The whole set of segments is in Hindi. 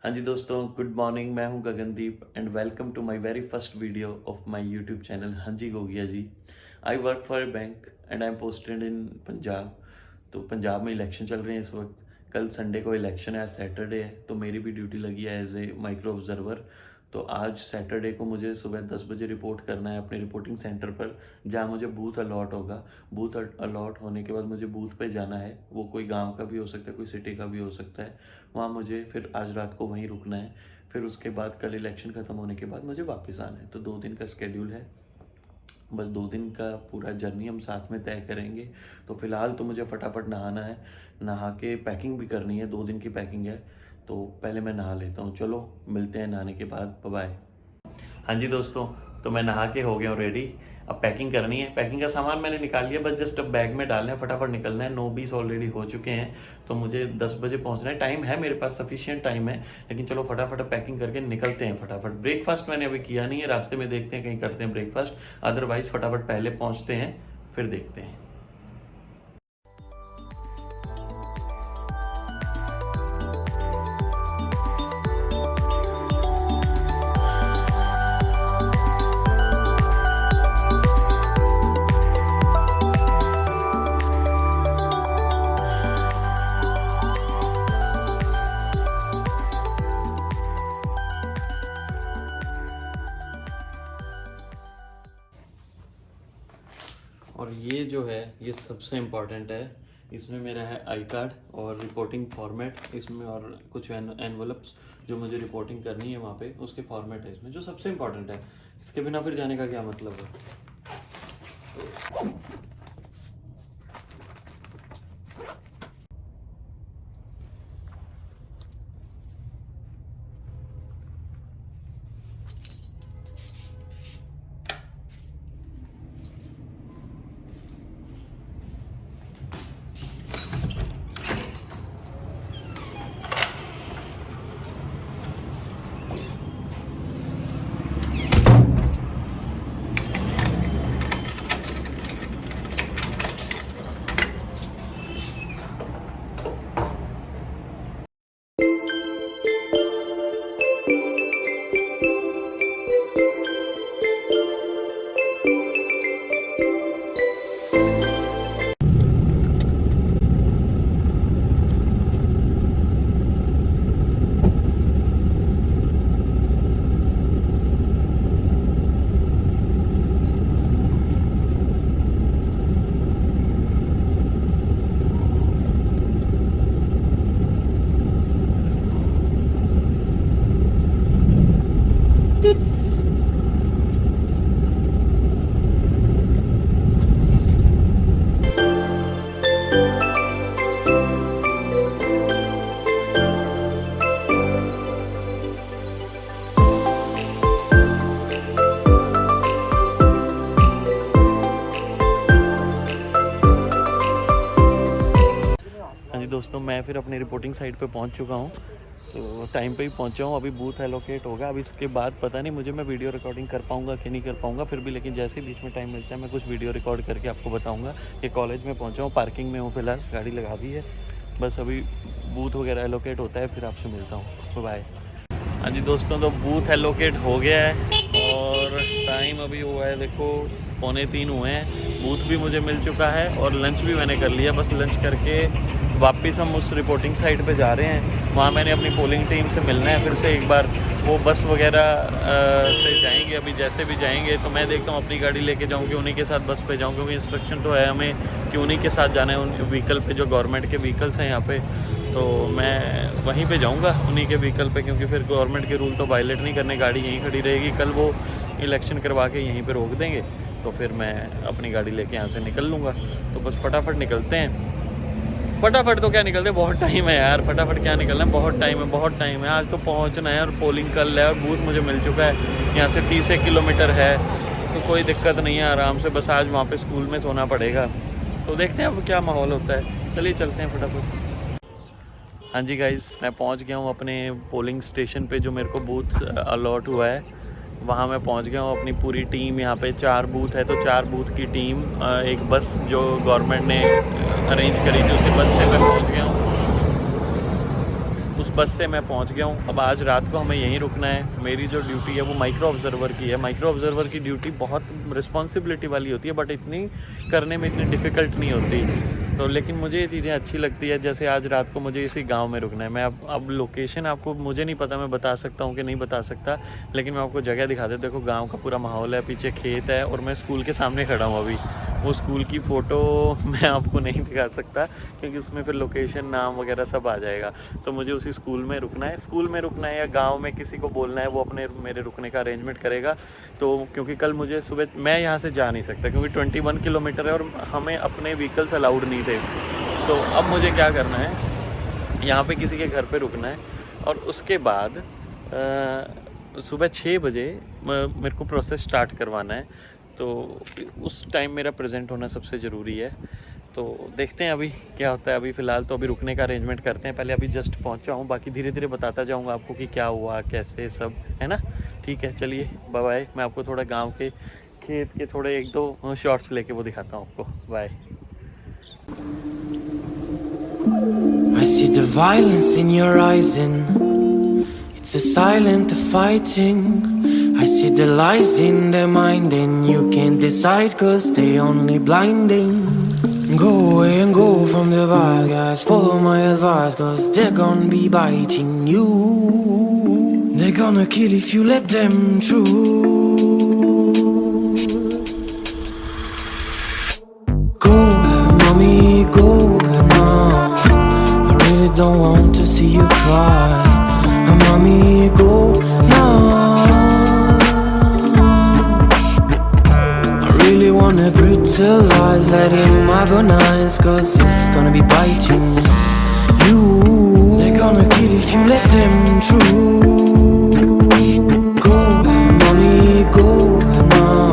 हाँ जी दोस्तों, गुड मॉर्निंग। मैं हूँ Gagandeep and welcome to my very first video of my YouTube channel हाँ जी Gogia ji. I work for a bank and I am posted in Punjab. तो पंजाब में इलेक्शन चल रहे हैं इस वक्त। कल संडे को इलेक्शन है, आज सैटरडे है, तो मेरी भी ड्यूटी लगी है एज ए माइक्रो ऑब्जर्वर। तो आज सैटरडे को मुझे सुबह 10 बजे रिपोर्ट करना है अपने रिपोर्टिंग सेंटर पर, जहाँ मुझे बूथ अलॉट होगा। बूथ अलॉट होने के बाद मुझे बूथ पे जाना है। वो कोई गांव का भी हो सकता है, कोई सिटी का भी हो सकता है। वहाँ मुझे फिर आज रात को वहीं रुकना है। फिर उसके बाद कल इलेक्शन ख़त्म होने के बाद मुझे वापस आना है। तो 2 दिन का स्केड्यूल है। बस 2 दिन का पूरा जर्नी हम साथ में तय करेंगे। तो फ़िलहाल तो मुझे फटाफट नहाना है, नहा के पैकिंग भी करनी है, 2 दिन की पैकिंग है। तो पहले मैं नहा लेता हूँ। चलो मिलते हैं नहाने के बाद। बाय। हाँ जी दोस्तों, तो मैं नहा के हो गया हूँ रेडी। अब पैकिंग करनी है। पैकिंग का सामान मैंने निकाल लिया, बस जस्ट अब बैग में डालना है, फटाफट निकलना है। 9:20 ऑलरेडी हो चुके हैं, तो मुझे 10 बजे पहुंचना है। टाइम है मेरे पास, सफिशिएंट टाइम है। लेकिन चलो फटाफट पैकिंग करके निकलते हैं फटाफट। ब्रेकफास्ट मैंने अभी किया नहीं है, रास्ते में देखते हैं कहीं करते हैं ब्रेकफास्ट। अदरवाइज फटाफट पहले पहुँचते हैं, फिर देखते हैं। और ये जो है ये सबसे इम्पॉर्टेंट है। इसमें मेरा है आई कार्ड और रिपोर्टिंग फॉर्मेट इसमें, और कुछ एनवलप्स जो मुझे रिपोर्टिंग करनी है वहाँ पे, उसके फॉर्मेट है इसमें, जो सबसे इम्पॉर्टेंट है। इसके बिना फिर जाने का क्या मतलब है। दोस्तों मैं फिर अपनी रिपोर्टिंग साइट पे पहुंच चुका हूं। तो टाइम पे ही पहुंचा हूं। अभी बूथ एलोकेट होगा। अब इसके बाद पता नहीं मुझे, मैं वीडियो रिकॉर्डिंग कर पाऊंगा कि नहीं कर पाऊंगा फिर भी, लेकिन जैसे ही बीच में टाइम मिलता है मैं कुछ वीडियो रिकॉर्ड करके आपको बताऊंगा। कि कॉलेज में पहुंचा हूं, पार्किंग में हूं, फिलहाल गाड़ी लगा दी है। बस अभी बूथ वगैरह एलोकेट होता है, फिर आपसे मिलता हूँ। बाय। हाँ जी दोस्तों, तो बूथ एलोकेट हो गया है और टाइम अभी हुआ है, देखो 2:45 हुए हैं। बूथ भी मुझे मिल चुका है और लंच भी मैंने कर लिया। बस लंच करके वापस हम उस रिपोर्टिंग साइट पे जा रहे हैं। वहाँ मैंने अपनी पोलिंग टीम से मिलना है फिर से एक बार। वो बस वगैरह से जाएंगे, अभी जैसे भी जाएंगे। तो मैं देखता हूँ अपनी गाड़ी लेके जाऊँ कि उन्हीं के साथ बस पे जाऊँ, क्योंकि इंस्ट्रक्शन तो है हमें कि उन्हीं के साथ जाना है। उन व्हीकल पे जो गवर्नमेंट के व्हीकल्स हैं यहाँ पे, तो मैं वहीं पे जाऊंगा उन्हीं के व्हीकल पे, क्योंकि फिर गवर्नमेंट के रूल तो वायलेट नहीं करने। गाड़ी यहीं खड़ी रहेगी। कल वो इलेक्शन करवा के यहीं पे रोक देंगे, तो फिर मैं अपनी गाड़ी लेके यहाँ से निकल लूँगा। तो बस फटाफट निकलते हैं। फटाफट तो क्या निकलते, बहुत टाइम है यार। फटाफट क्या निकलना है, बहुत टाइम है, बहुत टाइम है। आज तो पहुँचना है और पोलिंग कल है और बूथ मुझे मिल चुका है। यहाँ से 30 किलोमीटर है, तो कोई दिक्कत नहीं है, आराम से। बस आज वहाँ पे स्कूल में सोना पड़ेगा। तो देखते हैं अब क्या माहौल होता है। चलिए चलते हैं फटाफट। हाँ जी गाइस, मैं पहुंच गया हूँ अपने पोलिंग स्टेशन पे, जो मेरे को बूथ अलॉट हुआ है। वहाँ मैं पहुंच गया हूँ। अपनी पूरी टीम यहाँ पे 4 बूथ है, तो 4 बूथ की टीम, एक बस जो गवर्नमेंट ने अरेंज करी थी, उसी बस से मैं पहुँच गया हूँ। उस बस से मैं पहुंच गया हूं। अब आज रात को हमें यहीं रुकना है। मेरी जो ड्यूटी है वो माइक्रो ऑब्जर्वर की है। माइक्रो ऑब्जर्वर की ड्यूटी बहुत रिस्पॉन्सिबिलिटी वाली होती है, बट इतनी करने में इतनी डिफ़िकल्ट नहीं होती। तो लेकिन मुझे ये चीज़ें अच्छी लगती है। जैसे आज रात को मुझे इसी गांव में रुकना है। मैं अब लोकेशन आपको मुझे नहीं पता मैं बता सकता हूँ कि नहीं बता सकता, लेकिन मैं आपको जगह दिखा देता हूँ। देखो गांव का पूरा माहौल है, पीछे खेत है और मैं स्कूल के सामने खड़ा हूँ अभी। वो स्कूल की फ़ोटो मैं आपको नहीं दिखा सकता क्योंकि उसमें फिर लोकेशन नाम वगैरह सब आ जाएगा। तो मुझे उसी स्कूल में रुकना है। स्कूल में रुकना है या गांव में किसी को बोलना है, वो अपने मेरे रुकने का अरेंजमेंट करेगा। तो क्योंकि कल मुझे सुबह मैं यहाँ से जा नहीं सकता क्योंकि 21 किलोमीटर है और हमें अपने व्हीकल्स अलाउड नहीं थे। तो अब मुझे क्या करना है, यहाँ पे किसी के घर पे रुकना है और उसके बाद सुबह 6 बजे मेरे को प्रोसेस स्टार्ट करवाना है। तो उस टाइम मेरा प्रेजेंट होना सबसे ज़रूरी है। तो देखते हैं अभी क्या होता है। अभी फ़िलहाल तो अभी रुकने का अरेंजमेंट करते हैं। पहले अभी जस्ट पहुँचा हूँ, बाकी धीरे धीरे बताता जाऊँगा आपको कि क्या हुआ कैसे सब, है ना। ठीक है, चलिए बाय बाय। मैं आपको थोड़ा गाँव के खेत के थोड़े 1-2 शॉट्स लेके वो दिखाता हूँ आपको। Bye. I see the violence in your eyes and it's a silent fighting. I see the lies in their mind and you can't decide cause they only blinding. Go away and go from the bad guys, follow my advice cause they're gonna be biting you. They're gonna kill if you let them through. Go, mommy, go now. I really don't want to see you cry. Mommy, go now. I really wanna brutalize, let him agonize cause it's gonna be biting you. They're gonna kill if you let them through. Go, mommy, go now.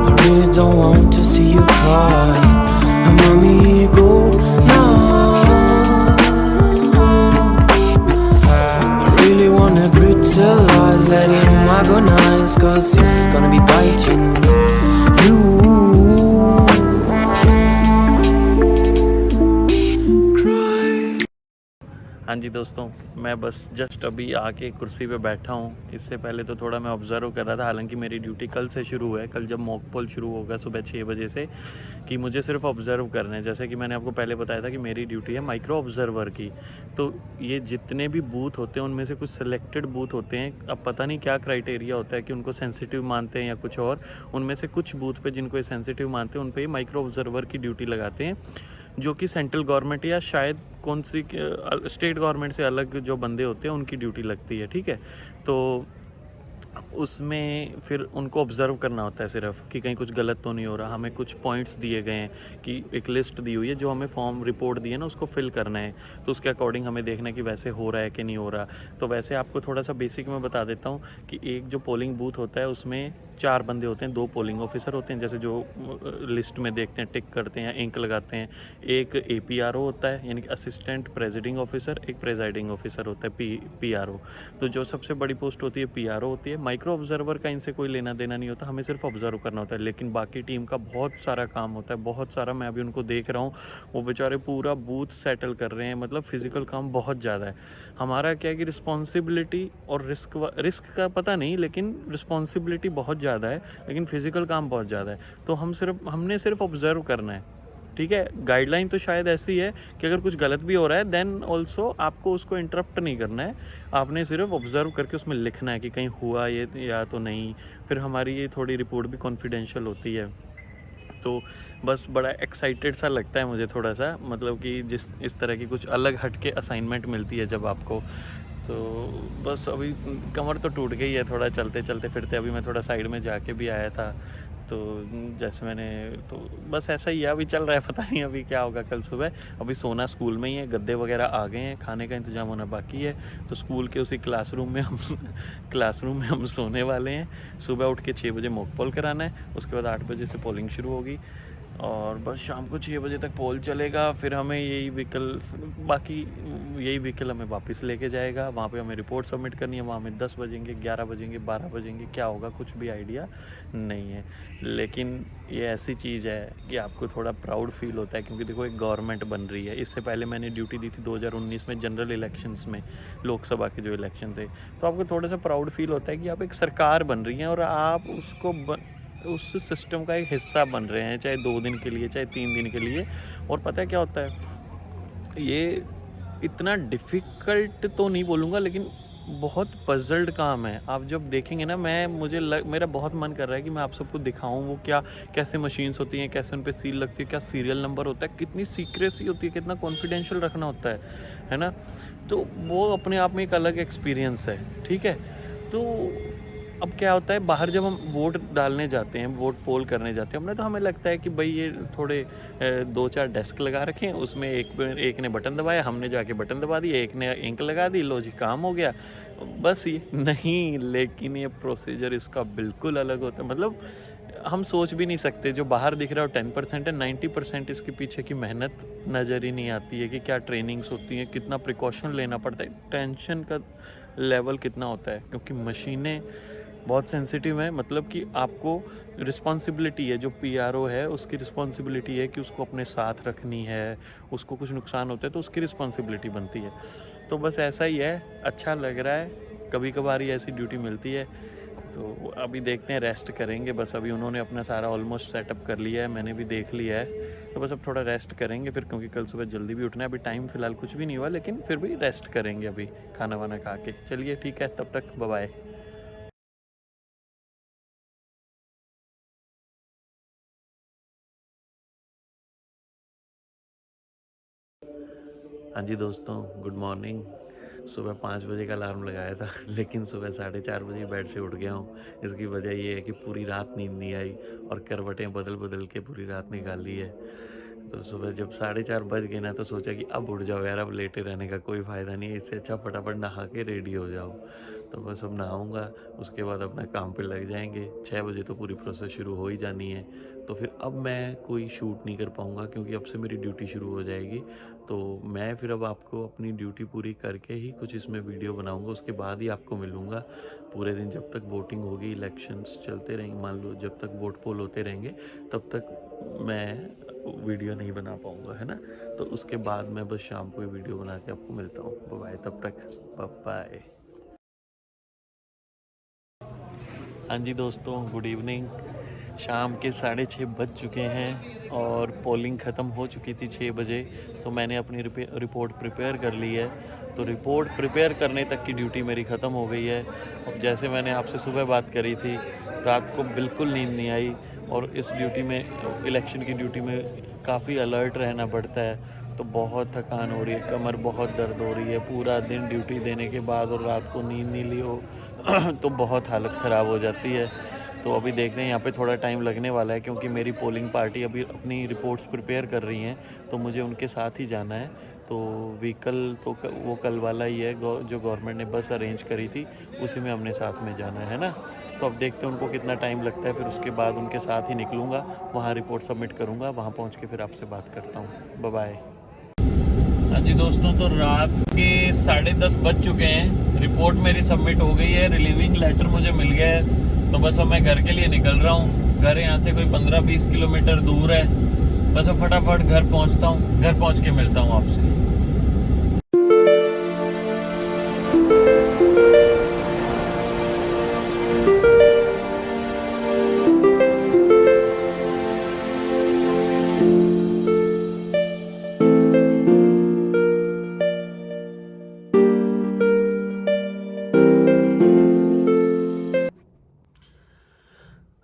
I really don't want to see you cry. Mommy, go now. I really wanna brutalize, let him agonize cause it's gonna be biting you. हाँ जी दोस्तों, मैं बस जस्ट अभी आके कुर्सी पे बैठा हूँ। इससे पहले तो थोड़ा मैं ऑब्ज़र्व कर रहा था, हालांकि मेरी ड्यूटी कल से शुरू है। कल जब मॉक पोल शुरू होगा सुबह 6 बजे से, कि मुझे सिर्फ ऑब्ज़र्व करना है। जैसे कि मैंने आपको पहले बताया था कि मेरी ड्यूटी है माइक्रो ऑब्ज़र्वर की। तो ये जितने भी बूथ होते हैं उनमें से कुछ सिलेक्टेड बूथ होते हैं। अब पता नहीं क्या क्राइटेरिया होता है कि उनको सेंसिटिव मानते हैं या कुछ और। उनमें से कुछ बूथ पे जिनको ये सेंसिटिव मानते हैं उन पर माइक्रो ऑब्ज़र्वर की ड्यूटी लगाते हैं, जो कि सेंट्रल गवर्नमेंट या शायद कौन सी स्टेट गवर्नमेंट से अलग जो बंदे होते हैं उनकी ड्यूटी लगती है। ठीक है, तो उसमें फिर उनको ऑब्ज़र्व करना होता है सिर्फ कि कहीं कुछ गलत तो नहीं हो रहा। हमें कुछ पॉइंट्स दिए गए हैं कि एक लिस्ट दी हुई है, जो हमें फॉर्म रिपोर्ट दी है ना उसको फिल करना है। तो उसके अकॉर्डिंग हमें देखना है कि वैसे हो रहा है कि नहीं हो रहा। तो वैसे आपको थोड़ा सा बेसिक में बता देता हूँ कि एक जो पोलिंग बूथ होता है उसमें 4 बंदे होते हैं। 2 पोलिंग ऑफिसर होते हैं, जैसे जो लिस्ट में देखते हैं, टिक करते हैं, इंक लगाते हैं। एक APRO होता है, यानी कि असिस्टेंट प्रेसिडिंग ऑफिसर। एक प्रेसाइडिंग ऑफिसर होता है PRO। तो जो सबसे बड़ी पोस्ट होती है PRO होती है। माइक्रो ऑब्जर्वर का इनसे कोई लेना देना नहीं होता, हमें सिर्फ ऑब्जर्व करना होता है। लेकिन बाकी टीम का बहुत सारा काम होता है, बहुत सारा। मैं अभी उनको देख रहा हूँ, वो बेचारे पूरा बूथ सेटल कर रहे हैं। मतलब फिजिकल काम बहुत ज़्यादा है। हमारा क्या है कि रिस्पॉन्सिबिलिटी और रिस्क का पता नहीं, लेकिन रिस्पॉन्सिबिलिटी बहुत ज़्यादा है, लेकिन फिजिकल काम बहुत ज़्यादा है। तो हमने सिर्फ ऑब्जर्व करना है। ठीक है, गाइडलाइन तो शायद ऐसी है कि अगर कुछ गलत भी हो रहा है देन ऑल्सो आपको उसको इंटरप्ट नहीं करना है। आपने सिर्फ ऑब्जर्व करके उसमें लिखना है कि कहीं हुआ ये या तो नहीं। फिर हमारी ये थोड़ी रिपोर्ट भी कॉन्फिडेंशियल होती है। तो बस बड़ा एक्साइटेड सा लगता है मुझे थोड़ा सा, मतलब कि इस तरह की कुछ अलग हट के असाइनमेंट मिलती है जब आपको। तो बस अभी कमर तो टूट गई है थोड़ा चलते चलते फिरते। अभी मैं थोड़ा साइड में जाके भी आया था। तो जैसे मैंने तो बस ऐसा ही है, अभी चल रहा है। पता नहीं अभी क्या होगा कल सुबह। अभी सोना स्कूल में ही है, गद्दे वगैरह आ गए हैं, खाने का इंतज़ाम होना बाकी है। तो स्कूल के उसी क्लासरूम में हम सोने वाले हैं। सुबह उठ के 6 बजे मॉक पोल कराना है, उसके बाद 8 बजे से पोलिंग शुरू होगी। और बस शाम को 6 बजे तक पोल चलेगा, फिर हमें यही व्हीकल हमें वापस लेके जाएगा। वहाँ पे हमें रिपोर्ट सबमिट करनी है, वहाँ हमें 10 बजेंगे, 11 बजेंगे, 12 बजेंगे, क्या होगा कुछ भी आइडिया नहीं है। लेकिन ये ऐसी चीज़ है कि आपको थोड़ा प्राउड फील होता है, क्योंकि देखो एक गवर्नमेंट बन रही है। इससे पहले मैंने ड्यूटी दी थी 2019 में जनरल इलेक्शंस में, लोकसभा के जो इलेक्शन थे, तो आपको थोड़ा सा प्राउड फील होता है कि आप एक सरकार बन रही हैं और आप उस सिस्टम का एक हिस्सा बन रहे हैं, चाहे 2 दिन के लिए, चाहे 3 दिन के लिए। और पता है क्या होता है, ये इतना डिफ़िकल्ट तो नहीं बोलूँगा, लेकिन बहुत पज़ल्ड काम है। आप जब देखेंगे ना, मेरा बहुत मन कर रहा है कि मैं आप सबको दिखाऊँ वो कैसे मशीन्स होती हैं, कैसे उन पे सील लगती है, क्या सीरियल नंबर होता है, कितनी सीक्रेसी होती है, कितना कॉन्फिडेंशियल रखना होता है ना? तो वो अपने आप में एक अलग एक्सपीरियंस है, ठीक है? तो अब क्या होता है, बाहर जब हम वोट डालने जाते हैं, वोट पोल करने जाते हैं, तो हमें लगता है कि भाई ये थोड़े 2-4 डेस्क लगा रखे हैं, उसमें एक ने बटन दबाया, हमने जाके बटन दबा दिया, एक ने इंक लगा दी, लो जी काम हो गया, बस ये नहीं। लेकिन ये प्रोसीजर इसका बिल्कुल अलग होता है। मतलब हम सोच भी नहीं सकते, जो बाहर दिख रहा है 10% है, 90% इसके पीछे की मेहनत नज़र ही नहीं आती है कि क्या ट्रेनिंग्स होती हैं, कितना प्रिकॉशन लेना पड़ता है, टेंशन का लेवल कितना होता है, क्योंकि मशीनें बहुत सेंसिटिव है। मतलब कि आपको रिस्पॉन्सिबिलिटी है, जो पीआरओ है उसकी रिस्पॉन्सिबिलिटी है कि उसको अपने साथ रखनी है, उसको कुछ नुकसान होता है तो उसकी रिस्पॉन्सिबिलिटी बनती है। तो बस ऐसा ही है, अच्छा लग रहा है, कभी कभार ही ऐसी ड्यूटी मिलती है। तो अभी देखते हैं, रेस्ट करेंगे बस। अभी उन्होंने अपना सारा ऑलमोस्ट सेटअप कर लिया है, मैंने भी देख लिया है, तो बस अब थोड़ा रेस्ट करेंगे फिर, क्योंकि कल सुबह जल्दी भी उठना है। अभी टाइम फ़िलहाल कुछ भी नहीं हुआ, लेकिन फिर भी रेस्ट करेंगे अभी खाना वाना खा के। चलिए ठीक है, तब तक बाय बाय। हाँ जी दोस्तों, गुड मॉर्निंग। सुबह 5 बजे का अलार्म लगाया था, लेकिन सुबह 4:30 बजे बेड से उठ गया हूँ। इसकी वजह ये है कि पूरी रात नींद नहीं आई और करवटें बदल बदल के पूरी रात निकाली है। तो सुबह जब 4:30 बज गए ना, तो सोचा कि अब उठ जाओ यार, अब लेटे रहने का कोई फ़ायदा नहीं है, इससे अच्छा फटाफट नहा के रेडी हो जाओ। तो बस अब नहाऊँगा, उसके बाद अपना काम पे लग जाएंगे। 6 बजे तो पूरी प्रोसेस शुरू हो ही जानी है। तो फिर अब मैं कोई शूट नहीं कर पाऊँगा, क्योंकि अब से मेरी ड्यूटी शुरू हो जाएगी। तो मैं फिर अब आपको अपनी ड्यूटी पूरी करके ही कुछ इसमें वीडियो बनाऊँगा, उसके बाद ही आपको मिलूँगा। पूरे दिन जब तक वोटिंग होगी, इलेक्शंस चलते रहेंगे, मान लो जब तक वोट पोल होते रहेंगे, तब तक मैं वीडियो नहीं बना पाऊँगा, है ना? तो उसके बाद मैं बस शाम को ही वीडियो बना के आपको मिलता हूँ। बाय बाय, तब तक बाय। हाँ जी दोस्तों, गुड इवनिंग। शाम के 6:30 बज चुके हैं और पोलिंग ख़त्म हो चुकी थी 6 बजे। तो मैंने अपनी रिपोर्ट प्रिपेयर कर ली है। तो रिपोर्ट प्रिपेयर करने तक की ड्यूटी मेरी ख़त्म हो गई है। अब जैसे मैंने आपसे सुबह बात करी थी, रात को बिल्कुल नींद नहीं आई, और इस ड्यूटी में, इलेक्शन की ड्यूटी में काफ़ी अलर्ट रहना पड़ता है। तो बहुत थकान हो रही है, कमर बहुत दर्द हो रही है। पूरा दिन ड्यूटी देने के बाद और रात को नींद नहीं ली हो तो बहुत हालत ख़राब हो जाती है। तो अभी देखते हैं, यहाँ पे थोड़ा टाइम लगने वाला है, क्योंकि मेरी पोलिंग पार्टी अभी अपनी रिपोर्ट्स प्रिपेयर कर रही हैं, तो मुझे उनके साथ ही जाना है। तो व्हीकल तो वो कल वाला ही है, जो गवर्नमेंट ने बस अरेंज करी थी, उसी में हमने साथ में जाना है ना। तो अब देखते हैं उनको कितना टाइम लगता है, फिर उसके बाद उनके साथ ही निकलूँगा, वहाँ रिपोर्ट सबमिट करूँगा, वहाँ पहुँच के फिर आपसे बात करता हूँ। Bye bye. हाँ जी दोस्तों, तो रात के 10:30 बज चुके हैं, रिपोर्ट मेरी सबमिट हो गई है, रिलीविंग लेटर मुझे मिल गया है। तो बस अब मैं घर के लिए निकल रहा हूँ। घर यहाँ से कोई 15-20 किलोमीटर दूर है। बस अब फटाफट घर पहुँचता हूँ, घर पहुँच के मिलता हूँ आपसे।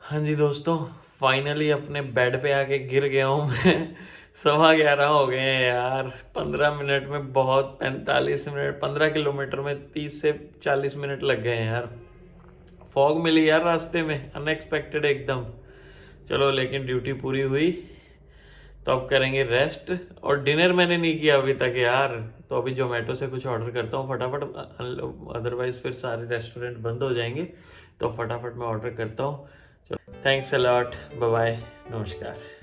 हाँ जी दोस्तों, फाइनली अपने बेड पे आके गिर गया हूँ मैं। 11:15 हो गए हैं यार। 15 मिनट में बहुत, 45 मिनट, 15 किलोमीटर में 30 से 40 मिनट लग गए हैं यार। फॉग मिली यार रास्ते में, अनएक्सपेक्टेड एकदम। चलो, लेकिन ड्यूटी पूरी हुई। तो अब करेंगे रेस्ट, और डिनर मैंने नहीं किया अभी तक यार। तो अभी जोमेटो से कुछ ऑर्डर करता हूँ फटाफट, अदरवाइज फिर सारे रेस्टोरेंट बंद हो जाएंगे। तो फटाफट मैं ऑर्डर करता हूँ। चलो, thanks a lot, bye bye, नमस्कार।